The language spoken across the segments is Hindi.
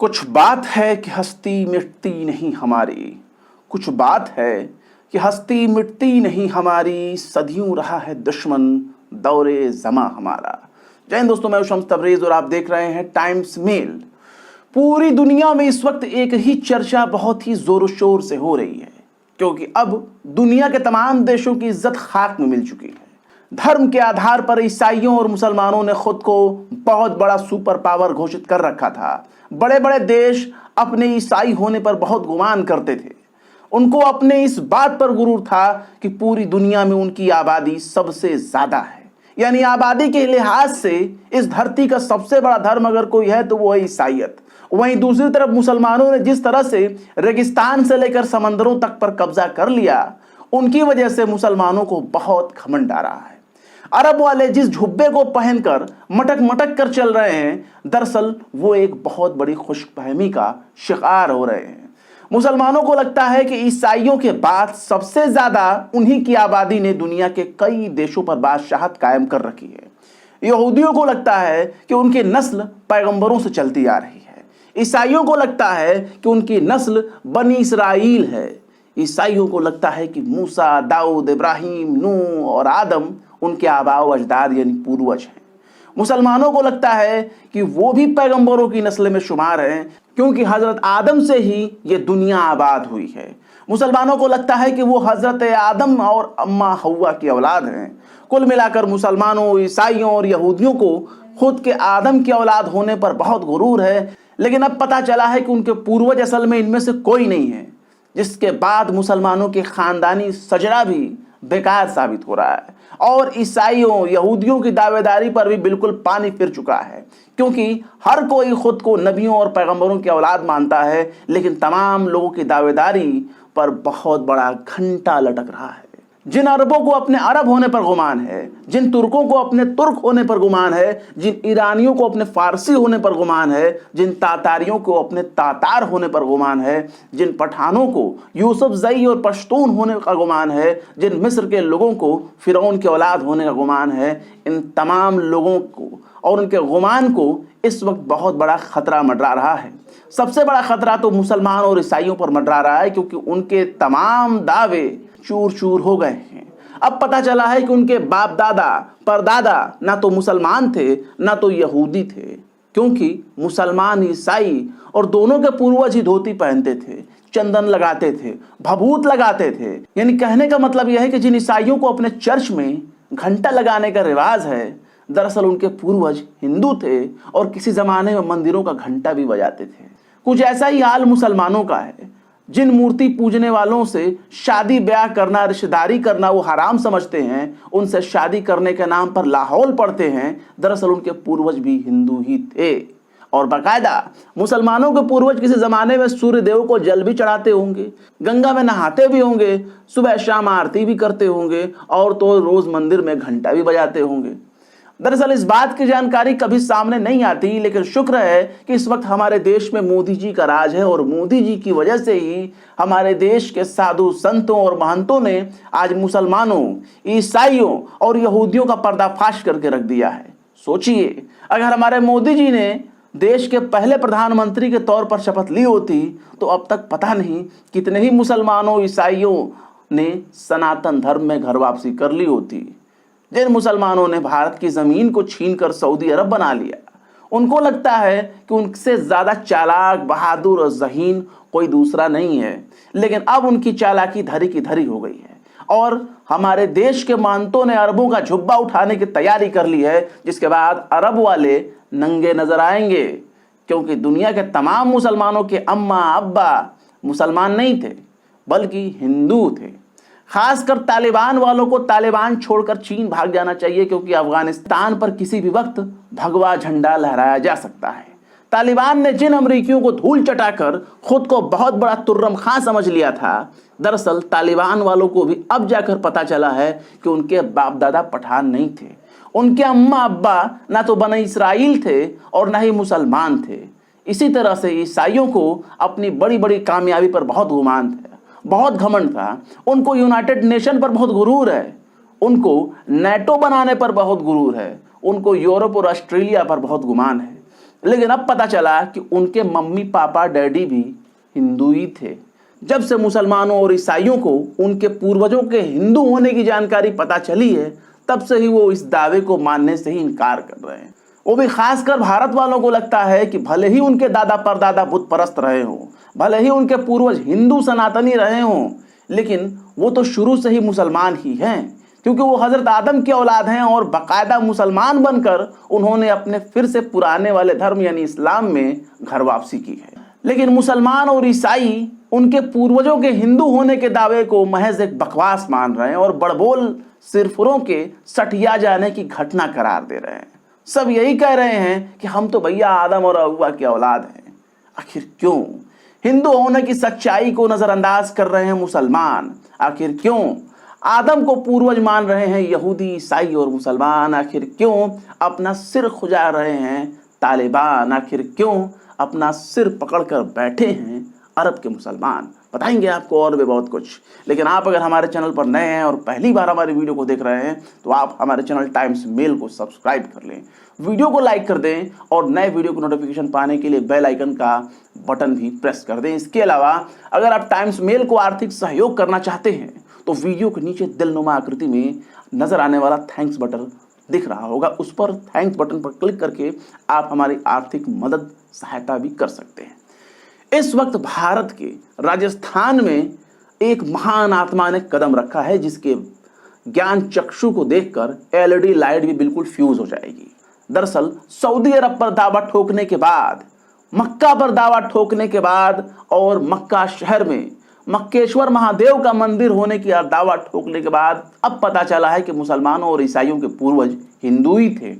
कुछ बात है कि हस्ती मिटती नहीं हमारी, कुछ बात है कि हस्ती मिटती नहीं हमारी, सदियों रहा है दुश्मन दौरे जमा हमारा। जय हिंद दोस्तों, मैं हूं शम्स तबरेज और आप देख रहे हैं टाइम्स मेल। पूरी दुनिया में इस वक्त एक ही चर्चा बहुत ही जोर शोर से हो रही है, क्योंकि अब दुनिया के तमाम देशों की इज्जत खाक में मिल चुकी है। धर्म के आधार पर ईसाइयों और मुसलमानों ने खुद को बहुत बड़ा सुपर पावर घोषित कर रखा था। बड़े बड़े देश अपने ईसाई होने पर बहुत गुमान करते थे। उनको अपने इस बात पर गुरूर था कि पूरी दुनिया में उनकी आबादी सबसे ज्यादा है, यानी आबादी के लिहाज से इस धरती का सबसे बड़ा धर्म अगर कोई है तो वो है ईसाइयत। वहीं दूसरी तरफ मुसलमानों ने जिस तरह से रेगिस्तान से लेकर समंदरों तक पर कब्जा कर लिया, उनकी वजह से मुसलमानों को बहुत घमंड आ रहा है। अरब वाले जिस झुब्बे को पहनकर मटक मटक कर चल रहे हैं, दरअसल वो एक बहुत बड़ी खुशफहमी का शिकार हो रहे हैं। मुसलमानों को लगता है कि ईसाइयों के बाद सबसे ज्यादा उन्हीं की आबादी ने दुनिया के कई देशों पर बादशाहत कायम कर रखी है। यहूदियों को लगता है कि उनकी नस्ल पैगंबरों से चलती आ रही है। ईसाइयों को लगता है कि उनकी नस्ल बनी इसराइल है। ईसाइयों को लगता है कि मूसा, दाऊद, इब्राहिम, नूह और आदम उनके आबाओ अजदाद यानी पूर्वज हैं। मुसलमानों को लगता है कि वो भी पैगंबरों की नस्ल में शुमार हैं, क्योंकि हजरत आदम से ही ये दुनिया आबाद हुई है। मुसलमानों को लगता है कि वो हजरत आदम और अम्मा हव्वा की औलाद हैं। कुल मिलाकर मुसलमानों, ईसाइयों और यहूदियों को खुद के आदम की औलाद होने पर बहुत गुरूर है, लेकिन अब पता चला है कि उनके पूर्वज असल में इनमें से कोई नहीं है, जिसके बाद मुसलमानों के खानदानी सजरा भी बेकार साबित हो रहा है और ईसाइयों, यहूदियों की दावेदारी पर भी बिल्कुल पानी फिर चुका है, क्योंकि हर कोई खुद को नबियों और पैगंबरों की औलाद मानता है, लेकिन तमाम लोगों की दावेदारी पर बहुत बड़ा घंटा लटक रहा है। जिन अरबों को अपने अरब होने पर गुमान है, जिन तुर्कों को अपने तुर्क होने पर गुमान है, जिन ईरानियों को अपने फारसी होने पर गुमान है, जिन तातारियों को अपने तातार होने पर गुमान है, जिन पठानों को यूसुफजई और पश्तून होने का गुमान है, जिन मिस्र के लोगों को फिरौन की औलाद होने का गुमान है, इन तमाम लोगों को और उनके गुमान को इस वक्त बहुत बड़ा खतरा मंडरा रहा है। सबसे बड़ा खतरा तो मुसलमान और ईसाइयों पर मंडरा रहा है, क्योंकि उनके तमाम दावे चूर चूर हो गए हैं। अब पता चला है कि उनके बाप दादा परदादा ना तो मुसलमान थे ना तो यहूदी थे, क्योंकि मुसलमान, ईसाई और दोनों के पूर्वज ही धोती पहनते थे, चंदन लगाते थे, भभूत लगाते थे। यानी कहने का मतलब यह है कि जिन ईसाइयों को अपने चर्च में घंटा लगाने का रिवाज है, दरअसल उनके पूर्वज हिंदू थे और किसी जमाने में मंदिरों का घंटा भी बजाते थे। कुछ ऐसा ही हाल मुसलमानों का है। जिन मूर्ति पूजने वालों से शादी ब्याह करना, रिश्तेदारी करना वो हराम समझते हैं, उनसे शादी करने के नाम पर लाहौल पढ़ते हैं, दरअसल उनके पूर्वज भी हिंदू ही थे। और बाकायदा मुसलमानों के पूर्वज किसी जमाने में सूर्य देव को जल भी चढ़ाते होंगे, गंगा में नहाते भी होंगे, सुबह शाम आरती भी करते होंगे और तो रोज मंदिर में घंटा भी बजाते होंगे। दरअसल इस बात की जानकारी कभी सामने नहीं आती, लेकिन शुक्र है कि इस वक्त हमारे देश में मोदी जी का राज है और मोदी जी की वजह से ही हमारे देश के साधु संतों और महंतों ने आज मुसलमानों, ईसाइयों और यहूदियों का पर्दाफाश करके रख दिया है। सोचिए, अगर हमारे मोदी जी ने देश के पहले प्रधानमंत्री के तौर पर शपथ ली होती तो अब तक पता नहीं कितने ही मुसलमानों, ईसाइयों ने सनातन धर्म में घर वापसी कर ली होती। जिन मुसलमानों ने भारत की जमीन को छीनकर सऊदी अरब बना लिया, उनको लगता है कि उनसे ज्यादा चालाक, बहादुर और ज़हीन कोई दूसरा नहीं है, लेकिन अब उनकी चालाकी धरी की धरी हो गई है और हमारे देश के महंतों ने अरबों का झुब्बा उठाने की तैयारी कर ली है, जिसके बाद अरब वाले नंगे नजर आएंगे, क्योंकि दुनिया के तमाम मुसलमानों के अम्मा अब्बा मुसलमान नहीं थे बल्कि हिंदू थे। खासकर तालिबान वालों को तालिबान छोड़कर चीन भाग जाना चाहिए, क्योंकि अफगानिस्तान पर किसी भी वक्त भगवा झंडा लहराया जा सकता है। तालिबान ने जिन अमरीकियों को धूल चटाकर खुद को बहुत बड़ा तुर्रम खां समझ लिया था, दरअसल तालिबान वालों को भी अब जाकर पता चला है कि उनके बाप दादा पठान नहीं थे, उनके अम्मा अब्बा ना तो बने इसराइल थे और ना ही मुसलमान थे। इसी तरह से ईसाइयों को अपनी बड़ी बड़ी कामयाबी पर बहुत गुमान था, बहुत घमंड था। उनको यूनाइटेड नेशन पर बहुत गुरूर है, उनको नेटो बनाने पर बहुत गुरूर है, उनको यूरोप और ऑस्ट्रेलिया पर बहुत गुमान है। लेकिन अब पता चला कि उनके मम्मी पापा डैडी भी हिंदू ही थे। जब से मुसलमानों और ईसाइयों को उनके पूर्वजों के हिंदू होने की जानकारी पता चली है, तब से ही वो इस दावे को मानने से ही इनकार कर रहे हैं। वो भी खासकर भारत वालों को लगता है कि भले ही उनके दादा परदादा बुत परस्त रहे हों, भले ही उनके पूर्वज हिंदू सनातनी रहे हों, लेकिन वो तो शुरू से ही मुसलमान ही हैं, क्योंकि वो हजरत आदम की औलाद हैं और बाकायदा मुसलमान बनकर उन्होंने अपने फिर से पुराने वाले धर्म यानी इस्लाम में घर वापसी की है। लेकिन मुसलमान और ईसाई उनके पूर्वजों के हिंदू होने के दावे को महज एक बकवास मान रहे हैं और बड़बोल सिरफुरों के सठिया जाने की घटना करार दे रहे हैं। सब यही कह रहे हैं कि हम तो भैया आदम और हव्वा की औलाद हैं। आखिर क्यों हिंदू होने की सच्चाई को नजरअंदाज कर रहे हैं मुसलमान? आखिर क्यों आदम को पूर्वज मान रहे हैं यहूदी, ईसाई और मुसलमान? आखिर क्यों अपना सिर खुजा रहे हैं तालिबान? आखिर क्यों अपना सिर पकड़कर बैठे हैं अरब के मुसलमान? बताएंगे आपको और भी बहुत कुछ। लेकिन आप अगर हमारे चैनल पर नए हैं और पहली बार हमारी वीडियो को देख रहे हैं तो आप हमारे चैनल टाइम्स मेल को सब्सक्राइब कर लें, वीडियो को लाइक कर दें और नए वीडियो को नोटिफिकेशन पाने के लिए बेल आइकन का बटन भी प्रेस कर दें। इसके अलावा अगर आप टाइम्स मेल को आर्थिक सहयोग करना चाहते हैं तो वीडियो के नीचे दिलनुमा आकृति में नजर आने वाला थैंक्स बटन दिख रहा होगा, उस पर थैंक्स बटन पर क्लिक करके आप हमारी आर्थिक मदद सहायता भी कर सकते हैं। इस वक्त भारत के राजस्थान में एक महान आत्मा ने कदम रखा है जिसके ज्ञान चक्षु को देखकर एलईडी लाइट भी बिल्कुल फ्यूज हो जाएगी। दरअसल सऊदी अरब पर दावा ठोकने के बाद, मक्का पर दावा ठोकने के बाद और मक्का शहर में मक्केश्वर महादेव का मंदिर होने की दावा ठोकने के बाद अब पता चला है कि मुसलमानों और ईसाइयों के पूर्वज हिंदू ही थे।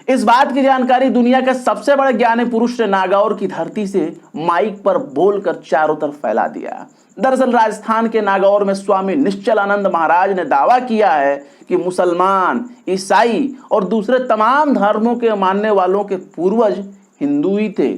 इस बात की जानकारी दुनिया के सबसे बड़े ज्ञानी पुरुष ने नागौर की धरती से माइक पर बोलकर चारों तरफ फैला दिया। दरअसल राजस्थान के नागौर में स्वामी निश्चलानंद महाराज ने दावा किया है कि मुसलमान, ईसाई और दूसरे तमाम धर्मों के मानने वालों के पूर्वज हिंदू ही थे।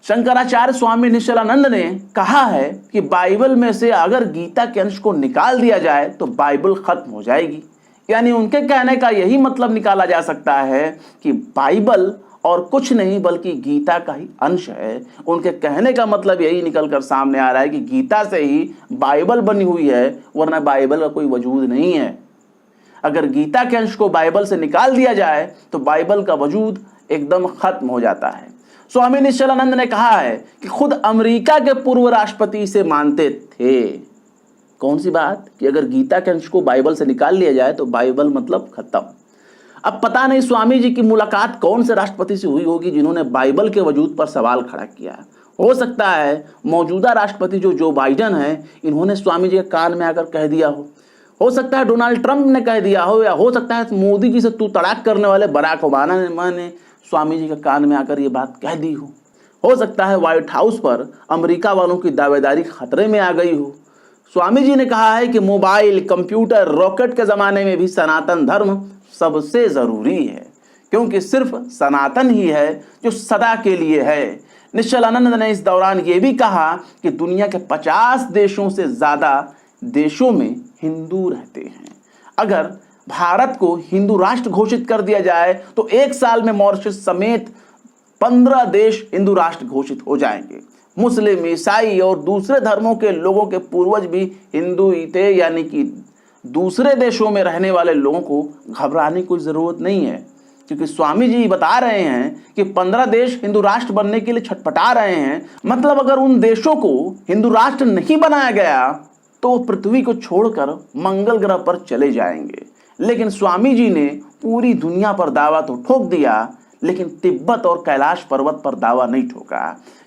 शंकराचार्य स्वामी निश्चलानंद ने कहा है कि बाइबल में से अगर गीता के अंश को निकाल दिया जाए तो बाइबल खत्म हो जाएगी। यानी उनके कहने का यही मतलब निकाला जा सकता है कि बाइबल और कुछ नहीं बल्कि गीता का ही अंश है। उनके कहने का मतलब यही निकल कर सामने आ रहा है कि गीता से ही बाइबल बनी हुई है, वरना बाइबल का कोई वजूद नहीं है। अगर गीता के अंश को बाइबल से निकाल दिया जाए तो बाइबल का वजूद एकदम खत्म हो जाता है। स्वामी निश्चलानंद ने कहा है कि खुद अमेरिका के पूर्व राष्ट्रपति इसे मानते थे। कौन सी बात? कि अगर गीता के अंश को बाइबल से निकाल लिया जाए तो बाइबल मतलब खत्म। अब पता नहीं स्वामी जी की मुलाकात कौन से राष्ट्रपति से हुई होगी जिन्होंने बाइबल के वजूद पर सवाल खड़ा किया। हो सकता है मौजूदा राष्ट्रपति जो बाइडेन है, इन्होंने स्वामी जी के कान में आकर कह दिया हो सकता है डोनाल्ड ट्रंप ने कह दिया हो, या हो सकता है मोदी जी से तू तड़ाक करने वाले बराक ओबामा ने स्वामी जी के कान में आकर ये बात कह दी हो सकता है व्हाइट हाउस पर अमेरिका वालों की दावेदारी खतरे में आ गई हो। स्वामी जी ने कहा है कि मोबाइल, कंप्यूटर, रॉकेट के ज़माने में भी सनातन धर्म सबसे ज़रूरी है, क्योंकि सिर्फ सनातन ही है जो सदा के लिए है। निश्चलानंद ने इस दौरान ये भी कहा कि दुनिया के 50 देशों से ज़्यादा देशों में हिंदू रहते हैं। अगर भारत को हिंदू राष्ट्र घोषित कर दिया जाए तो एक साल में मॉरिशस समेत 15 देश हिंदू राष्ट्र घोषित हो जाएंगे। मुस्लिम, ईसाई और दूसरे धर्मों के लोगों के पूर्वज भी हिंदू ही थे, यानी कि दूसरे देशों में रहने वाले लोगों को घबराने की कोई ज़रूरत नहीं है, क्योंकि स्वामी जी बता रहे हैं कि 15 देश हिंदू राष्ट्र बनने के लिए छटपटा रहे हैं। मतलब अगर उन देशों को हिंदू राष्ट्र नहीं बनाया गया तो वो पृथ्वी को छोड़कर मंगल ग्रह पर चले जाएंगे। लेकिन स्वामी जी ने पूरी दुनिया पर दावा तो ठोक दिया, लेकिन तिब्बत और कैलाश पर्वत पर दावा नहीं ठोका,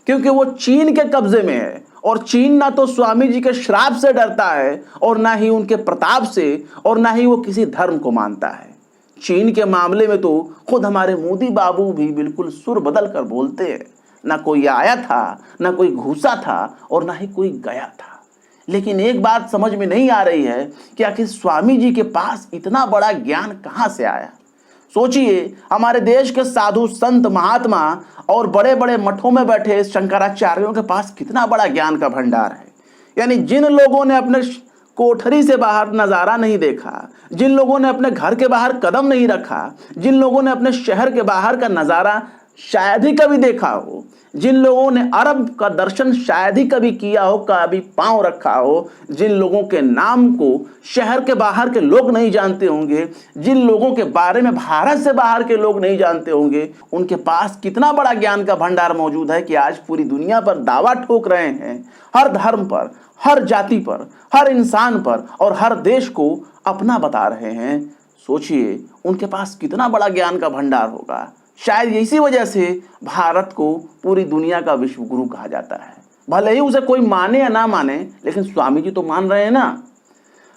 क्योंकि वो चीन के कब्जे में है और चीन ना तो स्वामी जी के श्राप से डरता है और ना ही उनके प्रताप से, और ना ही वो किसी धर्म को मानता है। चीन के मामले में तो खुद हमारे मोदी बाबू भी बिल्कुल सुर बदल कर बोलते हैं, ना कोई आया था, ना कोई घुसा था और ना ही कोई गया था। लेकिन एक बात समझ में नहीं आ रही है कि आखिर स्वामी जी के पास इतना बड़ा ज्ञान कहाँ से आया। सोचिए, हमारे देश के साधु संत महात्मा और बड़े बड़े मठों में बैठे शंकराचार्यों के पास कितना बड़ा ज्ञान का भंडार है। यानी जिन लोगों ने अपने कोठरी से बाहर नज़ारा नहीं देखा, जिन लोगों ने अपने घर के बाहर कदम नहीं रखा, जिन लोगों ने अपने शहर के बाहर का नज़ारा शायद ही कभी देखा हो, जिन लोगों ने अरब का दर्शन शायद ही कभी किया हो, कभी पांव रखा हो, जिन लोगों के नाम को शहर के बाहर के लोग नहीं जानते होंगे, जिन लोगों के बारे में भारत से बाहर के लोग नहीं जानते होंगे, उनके पास कितना बड़ा ज्ञान का भंडार मौजूद है कि आज पूरी दुनिया पर दावा ठोक रहे हैं, हर धर्म पर, हर जाति पर, हर इंसान पर और हर देश को अपना बता रहे हैं। सोचिए उनके पास कितना बड़ा ज्ञान का भंडार होगा। शायद इसी वजह से भारत को पूरी दुनिया का विश्व गुरु कहा जाता है। भले ही उसे कोई माने या ना माने, लेकिन स्वामी जी तो मान रहे हैं ना।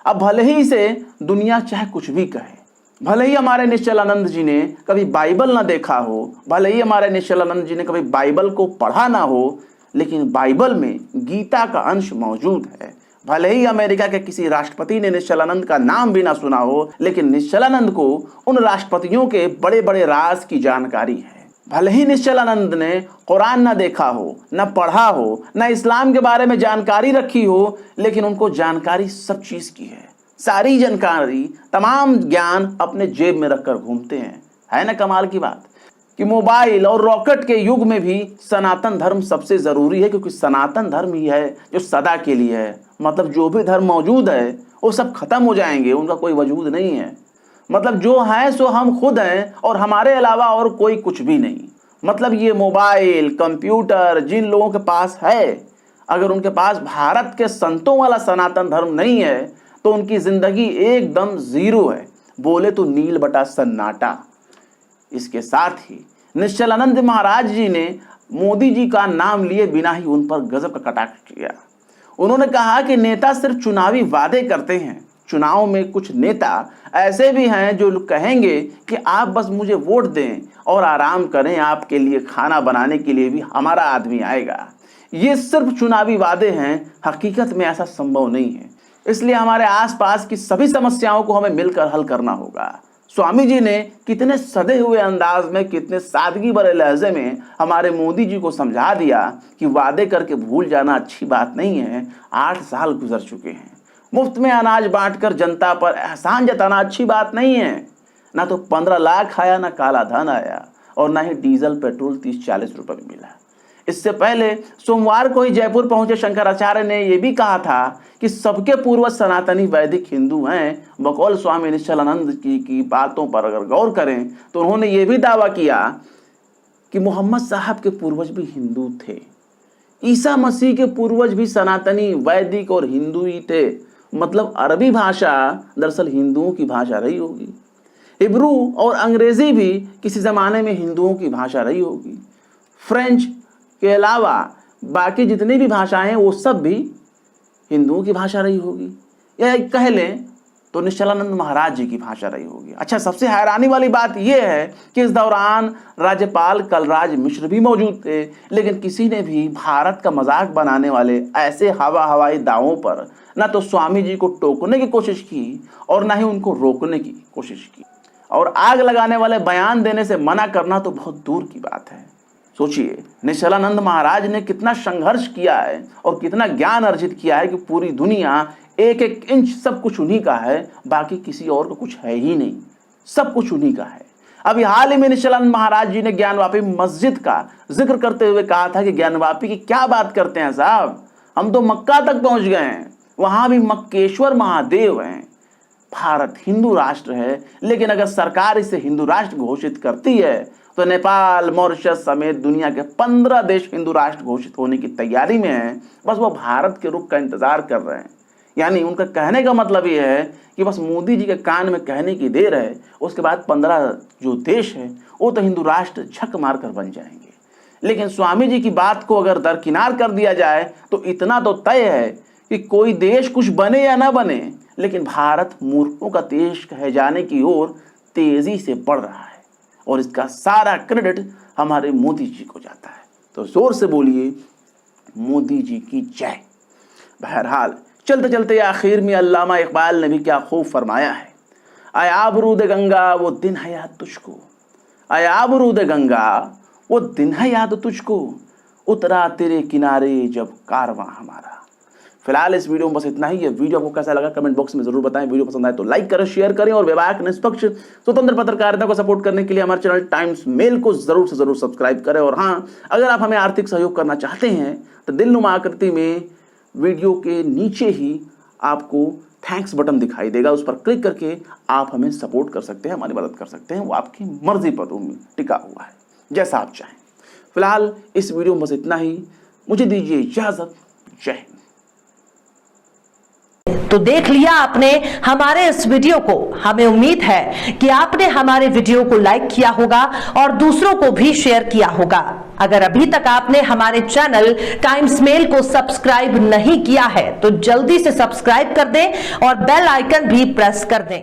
अब भले ही इसे दुनिया चाहे कुछ भी कहे, भले ही हमारे निश्चलानंद जी ने कभी बाइबल ना देखा हो, भले ही हमारे निश्चलानंद जी ने कभी बाइबल को पढ़ा ना हो, लेकिन बाइबल में गीता का अंश मौजूद है। भले ही अमेरिका के किसी राष्ट्रपति ने निश्चलानंद का नाम भी ना सुना हो, लेकिन निश्चलानंद को उन राष्ट्रपतियों के बड़े बड़े राज की जानकारी है। भले ही निश्चलानंद ने कुरान ना देखा हो, ना पढ़ा हो, ना इस्लाम के बारे में जानकारी रखी हो, लेकिन उनको जानकारी सब चीज की है। सारी जानकारी, तमाम ज्ञान अपने जेब में रखकर घूमते हैं। है ना कमाल की बात कि मोबाइल और रॉकेट के युग में भी सनातन धर्म सबसे जरूरी है, क्योंकि सनातन धर्म ही है जो सदा के लिए है। मतलब जो भी धर्म मौजूद है वो सब खत्म हो जाएंगे, उनका कोई वजूद नहीं है। मतलब जो है सो हम खुद हैं और हमारे अलावा और कोई कुछ भी नहीं। मतलब ये मोबाइल, कंप्यूटर जिन लोगों के पास है, अगर उनके पास भारत के संतों वाला सनातन धर्म नहीं है तो उनकी जिंदगी एकदम जीरो है, बोले तो नील बटा सन्नाटा। इसके साथ ही निश्चलानंद महाराज जी ने मोदी जी का नाम लिए बिना ही उन पर गजब का कटाक्ष किया। उन्होंने कहा कि नेता सिर्फ चुनावी वादे करते हैं। चुनाव में कुछ नेता ऐसे भी हैं जो कहेंगे कि आप बस मुझे वोट दें और आराम करें, आपके लिए खाना बनाने के लिए भी हमारा आदमी आएगा। ये सिर्फ चुनावी वादे हैं, हकीकत में ऐसा संभव नहीं है। इसलिए हमारे आसपास की सभी समस्याओं को हमें मिलकर हल करना होगा। स्वामी जी ने कितने सदे हुए अंदाज में, कितने सादगी भरे लहजे में हमारे मोदी जी को समझा दिया कि वादे करके भूल जाना अच्छी बात नहीं है। 8 साल गुजर चुके हैं। मुफ्त में अनाज बांटकर जनता पर एहसान जताना अच्छी बात नहीं है। ना तो 15 लाख आया, ना काला धन आया, और ना ही डीजल पेट्रोल 30-40 रुपए में मिला। इससे पहले सोमवार को ही जयपुर पहुंचे शंकराचार्य ने यह भी कहा था कि सबके पूर्वज सनातनी वैदिक हिंदू हैं। बकौल स्वामी निश्चलानंद की बातों पर अगर गौर करें तो उन्होंने ये भी दावा किया कि मोहम्मद साहब के पूर्वज भी हिंदू थे, ईसा मसीह के पूर्वज भी सनातनी वैदिक और हिंदू ही थे। मतलब अरबी भाषा दरअसल हिंदुओं की भाषा रही होगी, हिब्रू और अंग्रेजी भी किसी जमाने में हिंदुओं की भाषा रही होगी, फ्रेंच के अलावा बाकी जितनी भी भाषाएं हैं वो सब भी हिंदुओं की भाषा रही होगी, या कह लें तो निश्चलानंद महाराज जी की भाषा रही होगी। अच्छा, सबसे हैरानी वाली बात यह है कि इस दौरान राज्यपाल कलराज मिश्र भी मौजूद थे, लेकिन किसी ने भी भारत का मजाक बनाने वाले ऐसे हवाई दावों पर ना तो स्वामी जी को टोकने की कोशिश की और ना ही उनको रोकने की कोशिश की। और आग लगाने वाले बयान देने से मना करना तो बहुत दूर की बात है। सोचिए निश्चलानंद महाराज ने कितना संघर्ष किया है और कितना ज्ञान अर्जित किया है कि पूरी दुनिया एक एक इंच सब कुछ उन्हीं का है, बाकी किसी और को कुछ है ही नहीं, सब कुछ उन्हीं का है। अभी हाल ही में निश्चलानंद महाराज जी ने ज्ञानवापी मस्जिद का जिक्र करते हुए कहा था कि ज्ञानवापी की क्या बात करते हैं साहब, हम तो मक्का तक पहुंच गए हैं, वहां भी मक्केश्वर महादेव हैं। भारत हिंदू राष्ट्र है, लेकिन अगर सरकार इसे हिंदू राष्ट्र घोषित करती है तो नेपाल, मॉरिशस समेत दुनिया के 15 देश हिंदू राष्ट्र घोषित होने की तैयारी में हैं। बस वो भारत के रुख का इंतजार कर रहे हैं। यानी उनका कहने का मतलब ये है कि बस मोदी जी के कान में कहने की देर है, उसके बाद 15 जो देश है वो तो हिंदू राष्ट्र झक मार कर बन जाएंगे। लेकिन स्वामी जी की बात को अगर दरकिनार कर दिया जाए तो इतना तो तय है कि कोई देश कुछ बने या ना बने, लेकिन भारत मूर्खों का देश कहे जाने की ओर तेजी से बढ़ रहा है, और इसका सारा क्रेडिट हमारे मोदी जी को जाता है। तो जोर से बोलिए मोदी जी की जय। बहरहाल चलते चलते आखिर में अल्लामा इकबाल ने भी क्या खूब फरमाया है, आयाबरूद गंगा वो दिन है याद तुझको, आयाबरूद गंगा वो दिन है याद तुझको, उतरा तेरे किनारे जब कारवां हमारा, फिलहाल इस वीडियो में बस इतना ही। ये वीडियो आपको कैसा लगा कमेंट बॉक्स में जरूर बताएं। वीडियो पसंद आए तो लाइक करें, शेयर करें और विवेक निष्पक्ष स्वतंत्र पत्रकारिता को सपोर्ट करने के लिए हमारे चैनल टाइम्स मेल को जरूर से जरूर सब्सक्राइब करें। और हाँ, अगर आप हमें आर्थिक सहयोग करना चाहते हैं तो दिलनुमा आकृति में वीडियो के नीचे ही आपको थैंक्स बटन दिखाई देगा, उस पर क्लिक करके आप हमें सपोर्ट कर सकते हैं, हमारी मदद कर सकते हैं। वो आपकी मर्जी पर टिका हुआ है, जैसा आप चाहें। फिलहाल इस वीडियो में बस इतना ही। मुझे दीजिए इजाजत। जय हिंद। तो देख लिया आपने हमारे इस वीडियो को। हमें उम्मीद है कि आपने हमारे वीडियो को लाइक किया होगा और दूसरों को भी शेयर किया होगा। अगर अभी तक आपने हमारे चैनल टाइम्स मेल को सब्सक्राइब नहीं किया है तो जल्दी से सब्सक्राइब कर दें और बेल आइकन भी प्रेस कर दें।